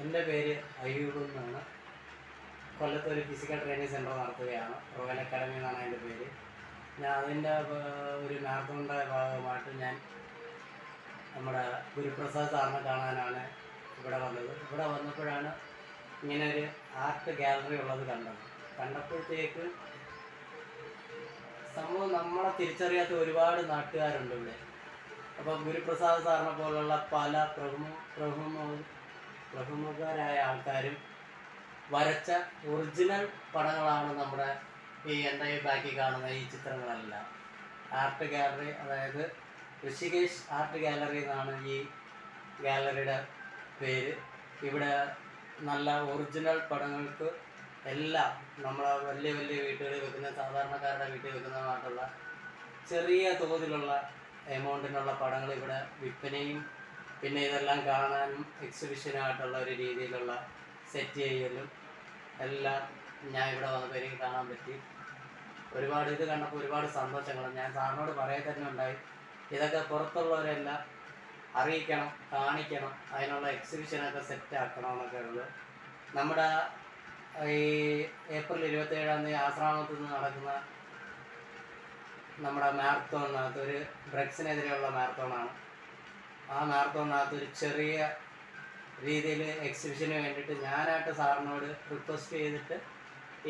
എൻ്റെ പേര് അയ്യൂബ് എന്നാണ്. കൊല്ലത്ത് ഒരു ഫിസിക്കൽ ട്രെയിനിങ് സെൻറ്റർ നടത്തുകയാണ്. റോയൽ അക്കാഡമി എന്നാണ് എൻ്റെ പേര്. ഞാൻ അതിൻ്റെ ഒരു മാരത്തോണിൻ്റെ ഭാഗമായിട്ട് ഞാൻ നമ്മുടെ ഗുരുപ്രസാദ് സാറിനെ കാണാനാണ് ഇവിടെ വന്നത്. ഇവിടെ വന്നപ്പോഴാണ് ഇങ്ങനെ ഒരു ആർട്ട് ഗാലറി ഉള്ളത് കണ്ടപ്പോഴത്തേക്ക് സംഭവം നമ്മളെ തിരിച്ചറിയാത്ത ഒരുപാട് നാട്ടുകാരുണ്ട് ഇവിടെ. അപ്പോൾ ഗുരുപ്രസാദ് സാറിനെ പോലുള്ള പല പ്രമുഖരായ ആൾക്കാരും വരച്ച ഒറിജിനൽ പടങ്ങളാണ് നമ്മുടെ എൻ്റെ ഈ ബാക്കിൽ കാണുന്ന ഈ ചിത്രങ്ങളെല്ലാം. ആർട്ട് ഗാലറി, അതായത് ഋഷികേശ് ആർട്ട് ഗാലറി എന്നാണ് ഈ ഗാലറിയുടെ പേര്. ഇവിടെ നല്ല ഒറിജിനൽ പടങ്ങൾക്ക് എല്ലാം നമ്മളെ വലിയ വലിയ വീട്ടുകളിൽ വെക്കുന്ന, സാധാരണക്കാരുടെ വീട്ടിൽ വെക്കുന്നതായിട്ടുള്ള ചെറിയ തോതിലുള്ള എമൗണ്ടിനുള്ള പടങ്ങൾ ഇവിടെ വിൽപ്പനയും പിന്നെ ഇതെല്ലാം കാണാനും എക്സിബിഷനായിട്ടുള്ള ഒരു രീതിയിലുള്ള സെറ്റ് ചെയ്യലും എല്ലാം ഞാൻ ഇവിടെ വന്നപ്പോൾ എനിക്ക് കാണാൻ പറ്റി. ഒരുപാട് ഇത് കണ്ടപ്പോൾ ഒരുപാട് സന്തോഷങ്ങൾ ഞാൻ സാറിനോട് പറയൽ തന്നെ ഉണ്ടായി. ഇതൊക്കെ പുറത്തുള്ളവരെല്ലാം അറിയിക്കണം, കാണിക്കണം, അതിനുള്ള എക്സിബിഷനൊക്കെ സെറ്റാക്കണം എന്നൊക്കെ ഉള്ളത്. നമ്മുടെ ഈ ഏപ്രിൽ 27-ാം തീയതി ആശ്രാമത്തിൽ നിന്ന് നടക്കുന്ന നമ്മുടെ മാരത്തോണിനകത്ത് ഒരു ഡ്രഗ്സിനെതിരെയുള്ള മാരത്തോണാണ്. ആ മാരത്തോണിനകത്ത് ഒരു ചെറിയ രീതിയിൽ എക്സിബിഷന് വേണ്ടിയിട്ട് ഞാനായിട്ട് സാറിനോട് റിക്വസ്റ്റ് ചെയ്തിട്ട്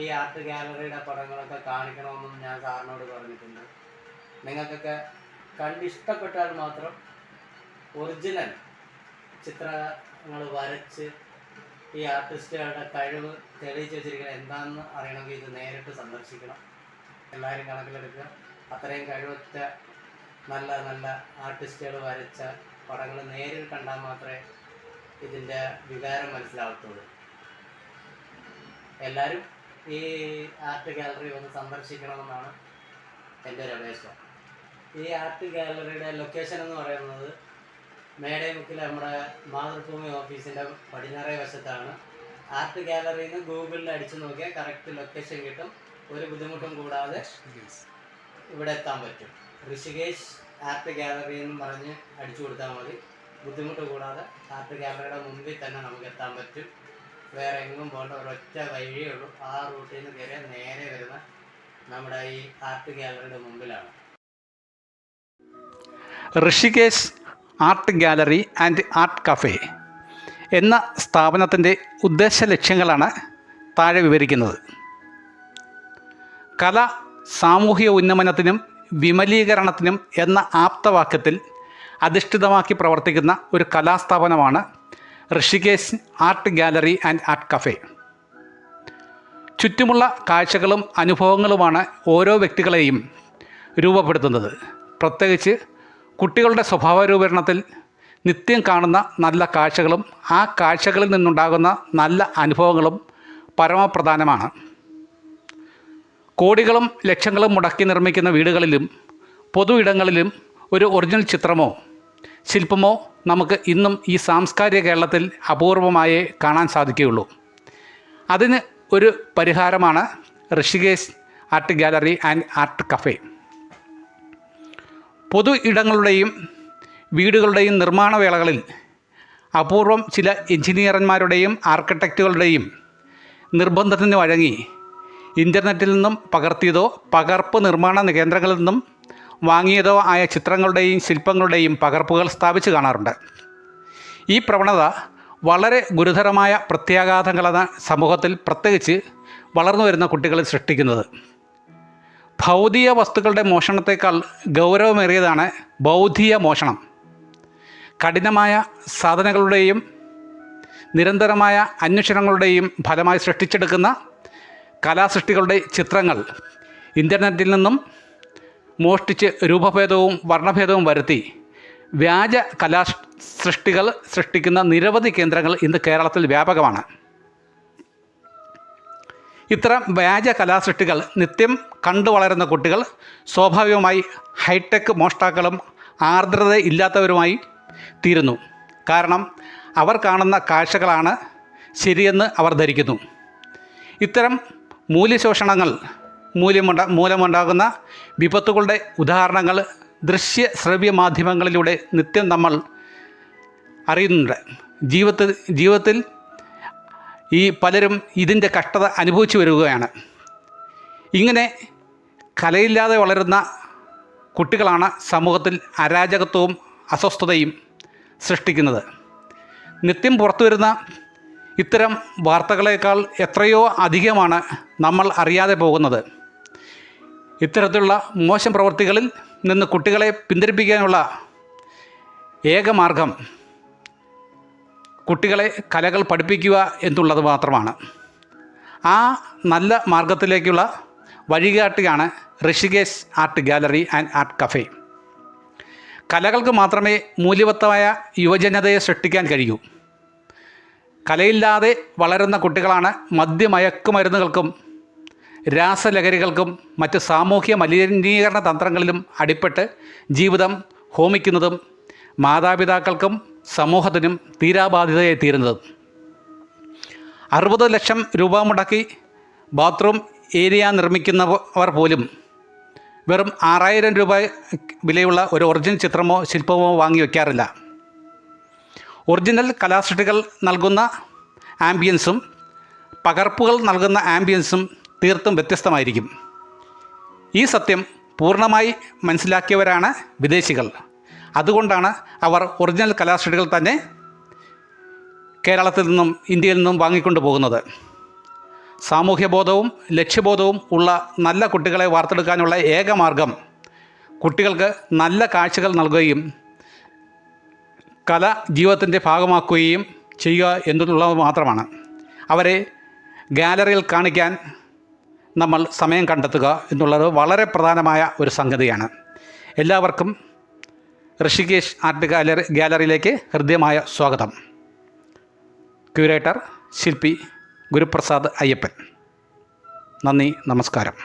ഈ ആർട്ട് ഗാലറിയുടെ പടങ്ങളൊക്കെ കാണിക്കണമെന്നും ഞാൻ സാറിനോട് പറഞ്ഞിട്ടുണ്ട്. നിങ്ങൾക്കൊക്കെ കണ്ടിഷ്ടപ്പെട്ടാൽ മാത്രം ഒറിജിനൽ ചിത്രങ്ങൾ വരച്ച് ഈ ആർട്ടിസ്റ്റുകളുടെ കഴിവ് തെളിയിച്ച് വെച്ചിരിക്കുന്നത് എന്താണെന്ന് അറിയണമെങ്കിൽ ഇത് നേരിട്ട് സന്ദർശിക്കണം. എല്ലാവരും കണക്കിലെടുക്കുക. അത്രയും കഴിവറ്റ നല്ല നല്ല ആർട്ടിസ്റ്റുകൾ വരച്ച പടങ്ങൾ നേരിൽ കണ്ടാൽ മാത്രമേ ഇതിൻ്റെ വികാരം മനസ്സിലാവത്തുള്ളൂ. എല്ലാവരും ഈ ആർട്ട് ഗാലറി ഒന്ന് സന്ദർശിക്കണമെന്നാണ് എൻ്റെ ഒരു അപേക്ഷ. ഈ ആർട്ട് ഗാലറിയുടെ ലൊക്കേഷൻ എന്ന് പറയുന്നത് മേടേമുക്കിൽ നമ്മുടെ മാതൃഭൂമി ഓഫീസിൻ്റെ പടിഞ്ഞാറേ വശത്താണ്. ആർട്ട് ഗാലറിയിൽ നിന്ന് ഗൂഗിളിൽ അടിച്ചു നോക്കിയാൽ കറക്റ്റ് ലൊക്കേഷൻ കിട്ടും. ഒരു ബുദ്ധിമുട്ടും കൂടാതെ ഇവിടെ എത്താൻ പറ്റും. ഋഷികേശ് ആർട്ട് ഗാലറി എന്നും പറഞ്ഞ് അടിച്ചു കൊടുത്താൽ മതി. ബുദ്ധിമുട്ട് കൂടാതെ ആർട്ട് ഗാലറിയുടെ മുമ്പിൽ തന്നെ നമുക്ക് എത്താൻ പറ്റും. വേറെ എങ്ങും പോകേണ്ട ഒരൊറ്റ വഴിയേ ഉള്ളൂ. ആ റൂട്ടിൽ നിന്ന് കയറിയാൽ നേരെ വരുന്ന നമ്മുടെ ഈ ആർട്ട് ഗാലറിയുടെ മുമ്പിലാണ്. Rishikesh art gallery and art cafe എന്ന സ്ഥാപനത്തിൻ്റെ ഉദ്ദേശ ലക്ഷ്യങ്ങളാണ് താഴെ വിവരിക്കുന്നത്. കല സാമൂഹിക ഉന്നമനത്തിനും വിമലീകരണത്തിനും എന്ന ആപ്തവാക്യത്തിൽ അധിഷ്ഠിതമാക്കി പ്രവർത്തിക്കുന്ന ഒരു കലാസ്ഥാപനമാണ് Rishikesh art gallery and art cafe. ചുറ്റുമുള്ള കാഴ്ചകളും അനുഭവങ്ങളുമാണ് ഓരോ വ്യക്തികളെയും രൂപപ്പെടുത്തുന്നത്. പ്രത്യേകിച്ച് കുട്ടികളുടെ സ്വഭാവ രൂപീകരണത്തിൽ നിത്യം കാണുന്ന നല്ല കാഴ്ചകളും ആ കാഴ്ചകളിൽ നിന്നുണ്ടാകുന്ന നല്ല അനുഭവങ്ങളും പരമപ്രധാനമാണ്. കോടികളും ലക്ഷങ്ങളും മുടക്കി നിർമ്മിക്കുന്ന വീടുകളിലും പൊതു ഇടങ്ങളിലും ഒരു ഒറിജിനൽ ചിത്രമോ ശില്പമോ നമുക്ക് ഇന്നും ഈ സാംസ്കാരിക കേരളത്തിൽ അപൂർവമായേ കാണാൻ സാധിക്കുകയുള്ളൂ. അതിന് ഒരു പരിഹാരമാണ് Rishikesh art gallery and art cafe. പൊതു ഇടങ്ങളുടെയും വീടുകളുടെയും നിർമ്മാണ വേളകളിൽ അപൂർവം ചില എഞ്ചിനീയർമാരുടെയും ആർക്കിടെക്റ്റുകളുടെയും നിർബന്ധത്തിന് വഴങ്ങി ഇൻ്റർനെറ്റിൽ നിന്നും പകർത്തിയതോ പകർപ്പ് നിർമ്മാണ കേന്ദ്രങ്ങളിൽ നിന്നും വാങ്ങിയതോ ആയ ചിത്രങ്ങളുടെയും ശില്പങ്ങളുടെയും പകർപ്പുകൾ സ്ഥാപിച്ച് കാണാറുണ്ട്. ഈ പ്രവണത വളരെ ഗുരുതരമായ പ്രത്യാഘാതങ്ങളാണ് സമൂഹത്തിൽ, പ്രത്യേകിച്ച് വളർന്നു വരുന്ന കുട്ടികളിൽ സൃഷ്ടിക്കുന്നത്. ഭൗതിക വസ്തുക്കളുടെ മോഷണത്തേക്കാൾ ഗൗരവമേറിയതാണ് ബൗദ്ധിക മോഷണം. കഠിനമായ സാധനങ്ങളുടെയും നിരന്തരമായ അന്വേഷണങ്ങളുടെയും ഫലമായി സൃഷ്ടിച്ചെടുക്കുന്ന കലാസൃഷ്ടികളുടെ ചിത്രങ്ങൾ ഇൻ്റർനെറ്റിൽ നിന്നും മോഷ്ടിച്ച് രൂപഭേദവും വർണ്ണഭേദവും വരുത്തി വ്യാജ കലാസൃഷ്ടികൾ സൃഷ്ടിക്കുന്ന നിരവധി കേന്ദ്രങ്ങൾ ഇന്ന് കേരളത്തിൽ വ്യാപകമാണ്. ഇത്തരം വ്യാജ കലാസൃഷ്ടികൾ നിത്യം കണ്ടു വളരുന്ന കുട്ടികൾ സ്വാഭാവികമായി ഹൈടെക് മോഷ്ടാക്കളും ആർദ്രത ഇല്ലാത്തവരുമായി തീരുന്നു. കാരണം അവർ കാണുന്ന കാഴ്ചകളാണ് ശരിയെന്ന് അവർ ധരിക്കുന്നു. ഇത്തരം മൂല്യശോഷണങ്ങൾ മൂലമുണ്ടാകുന്ന വിപത്തുകളുടെ ഉദാഹരണങ്ങൾ ദൃശ്യ ശ്രവ്യ മാധ്യമങ്ങളിലൂടെ നിത്യം നമ്മൾ അറിയുന്നുണ്ട്. ജീവിതത്തിൽ ഈ പലരും ഇതിൻ്റെ കഷ്ടത അനുഭവിച്ചു വരികയാണ്. ഇങ്ങനെ കലയില്ലാതെ വളരുന്ന കുട്ടികളാണ് സമൂഹത്തിൽ അരാജകത്വവും അസ്വസ്ഥതയും സൃഷ്ടിക്കുന്നത്. നിത്യം പുറത്തു വരുന്ന ഇത്തരം വാർത്തകളേക്കാൾ എത്രയോ അധികമാണ് നമ്മൾ അറിയാതെ പോകുന്നത്. ഇത്തരത്തിലുള്ള മോശം പ്രവൃത്തികളിൽ നിന്ന് കുട്ടികളെ പിന്തിരിപ്പിക്കാനുള്ള ഏക മാർഗം കുട്ടികളെ കലകൾ പഠിപ്പിക്കുക എന്നുള്ളത് മാത്രമാണ്. ആ നല്ല മാർഗത്തിലേക്കുള്ള വഴികാട്ടിയാണ് Rishikesh art gallery and art cafe. കലകൾക്ക് മാത്രമേ മൂല്യവത്തായ യുവജനതയെ സൃഷ്ടിക്കാൻ കഴിയൂ. കലയില്ലാതെ വളരുന്ന കുട്ടികളാണ് മദ്യമയക്കുമരുന്നുകൾക്കും രാസലഹരികൾക്കും മറ്റ് സാമൂഹ്യ മലിനീകരണ തന്ത്രങ്ങളിലും അടിപ്പെട്ട് ജീവിതം ഹോമിക്കുന്നതും മാതാപിതാക്കൾക്കും സമൂഹത്തിനും തീരാബാധിതയായി തീരുന്നതും. 60 ലക്ഷം രൂപ മുടക്കി ബാത്റൂം ഏരിയ നിർമ്മിക്കുന്നവർ പോലും വെറും 6000 രൂപ വിലയുള്ള ഒരു ഒറിജിനൽ ചിത്രമോ ശില്പമോ വാങ്ങി വയ്ക്കാറില്ല. ഒറിജിനൽ കലാസൃഷ്ടികൾ നൽകുന്ന ആംബിയൻസും പകർപ്പുകൾ നൽകുന്ന ആംബിയൻസും തീർത്തും വ്യത്യസ്തമായിരിക്കും. ഈ സത്യം പൂർണ്ണമായി മനസ്സിലാക്കിയവരാണ് വിദേശികൾ. അതുകൊണ്ടാണ് അവർ ഒറിജിനൽ കലാസൃഷ്ടികൾ തന്നെ കേരളത്തിൽ നിന്നും ഇന്ത്യയിൽ നിന്നും വാങ്ങിക്കൊണ്ട് പോകുന്നത്. സാമൂഹ്യബോധവും ലക്ഷ്യബോധവും ഉള്ള നല്ല കുട്ടികളെ വാർത്തെടുക്കാനുള്ള ഏക മാർഗം കുട്ടികൾക്ക് നല്ല കാഴ്ചകൾ നൽകുകയും കല ജീവിതത്തിൻ്റെ ഭാഗമാക്കുകയും ചെയ്യുക എന്നുള്ളത് മാത്രമാണ്. അവരെ ഗാലറിയിൽ കാണിക്കാൻ നമ്മൾ സമയം കണ്ടെത്തുക എന്നുള്ളത് വളരെ പ്രധാനമായ ഒരു സംഗതിയാണ്. എല്ലാവർക്കും ഋഷികേശ് ആർട്ട് ഗാലറിയിലേക്ക് ഹൃദ്യമായ സ്വാഗതം. ക്യൂറേറ്റർ ശില്പി ഗുരുപ്രസാദ് അയ്യപ്പൻ. നന്ദി, നമസ്കാരം.